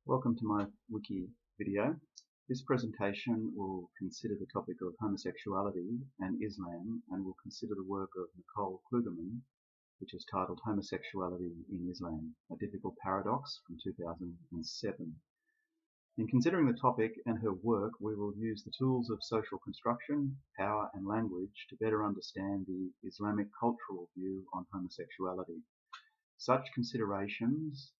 Welcome to my wiki video. This presentation will consider the topic of homosexuality and Islam, and will consider the work of Nicole Klugerman, which is titled Homosexuality in Islam, A Difficult Paradox, from 2007. In considering the topic and her work, we will use the tools of social construction, power and language to better understand the Islamic cultural view on homosexuality. Such considerations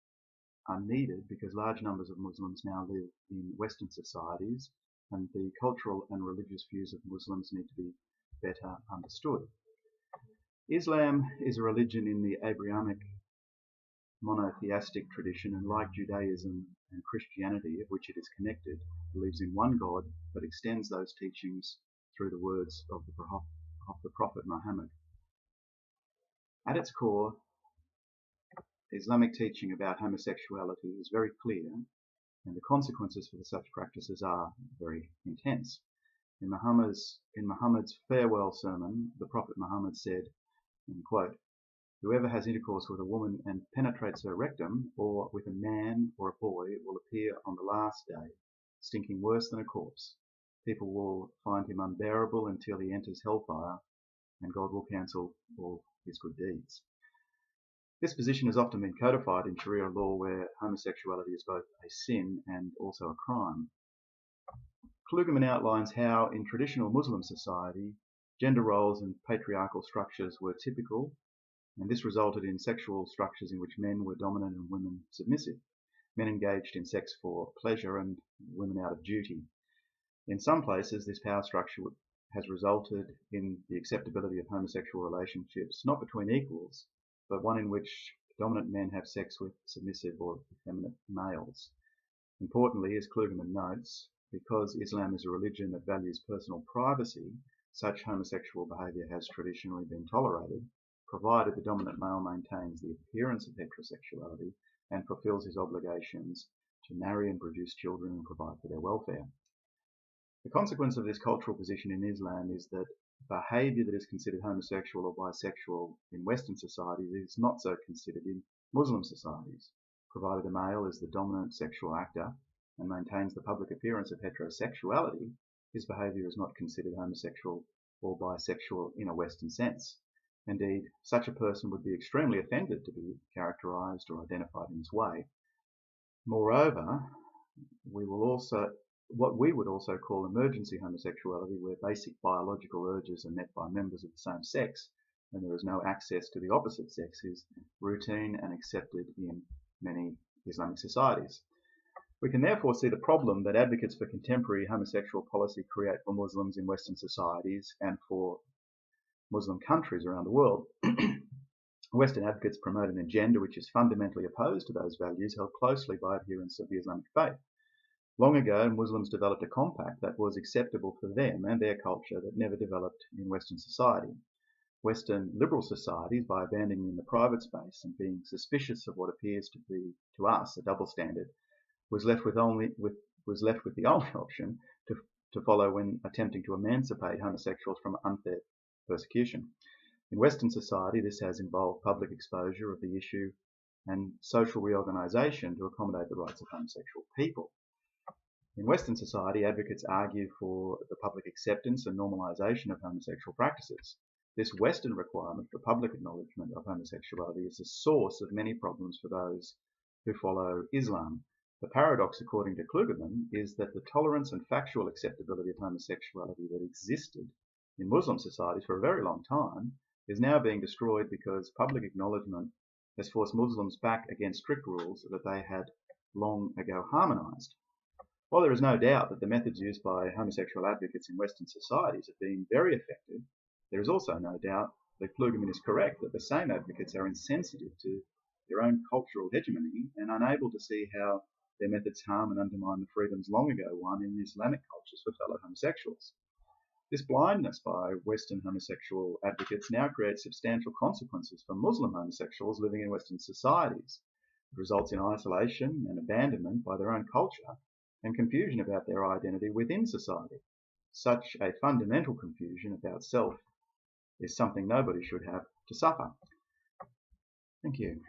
are needed because large numbers of Muslims now live in Western societies, and the cultural and religious views of Muslims need to be better understood. Islam is a religion in the Abrahamic monotheistic tradition, and like Judaism and Christianity, of which it is connected, believes in one God but extends those teachings through the words of the Prophet Muhammad. At its core, Islamic teaching about homosexuality is very clear, and the consequences for such practices are very intense. In Muhammad's farewell sermon, the Prophet Muhammad said, and quote, "Whoever has intercourse with a woman and penetrates her rectum, or with a man or a boy, will appear on the last day, stinking worse than a corpse. People will find him unbearable until he enters hellfire, and God will cancel all his good deeds." This position has often been codified in Sharia law, where homosexuality is both a sin and also a crime. Klugerman outlines how, in traditional Muslim society, gender roles and patriarchal structures were typical, and this resulted in sexual structures in which men were dominant and women submissive, men engaged in sex for pleasure and women out of duty. In some places, this power structure has resulted in the acceptability of homosexual relationships not between equals, but one in which dominant men have sex with submissive or effeminate males. Importantly, as Klugerman notes, because Islam is a religion that values personal privacy, such homosexual behaviour has traditionally been tolerated, provided the dominant male maintains the appearance of heterosexuality and fulfills his obligations to marry and produce children and provide for their welfare. The consequence of this cultural position in Islam is that behaviour that is considered homosexual or bisexual in Western societies is not so considered in Muslim societies. Provided a male is the dominant sexual actor and maintains the public appearance of heterosexuality, his behaviour is not considered homosexual or bisexual in a Western sense. Indeed, such a person would be extremely offended to be characterised or identified in this way. Moreover, what we would also call emergency homosexuality, where basic biological urges are met by members of the same sex and there is no access to the opposite sex, is routine and accepted in many Islamic societies. We can therefore see the problem that advocates for contemporary homosexual policy create for Muslims in Western societies and for Muslim countries around the world. Western advocates promote an agenda which is fundamentally opposed to those values held closely by adherents of the Islamic faith. Long ago, Muslims developed a compact that was acceptable for them and their culture that never developed in Western society. Western liberal societies, by abandoning the private space and being suspicious of what appears to be to us a double standard, was left with the only option to follow when attempting to emancipate homosexuals from unfair persecution. In Western society, this has involved public exposure of the issue and social reorganisation to accommodate the rights of homosexual people. In Western society, advocates argue for the public acceptance and normalisation of homosexual practices. This Western requirement for public acknowledgement of homosexuality is the source of many problems for those who follow Islam. The paradox, according to Klugerman, is that the tolerance and factual acceptability of homosexuality that existed in Muslim societies for a very long time is now being destroyed because public acknowledgement has forced Muslims back against strict rules that they had long ago harmonised. While there is no doubt that the methods used by homosexual advocates in Western societies have been very effective, there is also no doubt that Klugerman is correct that the same advocates are insensitive to their own cultural hegemony and unable to see how their methods harm and undermine the freedoms long ago won in Islamic cultures for fellow homosexuals. This blindness by Western homosexual advocates now creates substantial consequences for Muslim homosexuals living in Western societies. It results in isolation and abandonment by their own culture and confusion about their identity within society. Such a fundamental confusion about self is something nobody should have to suffer. Thank you.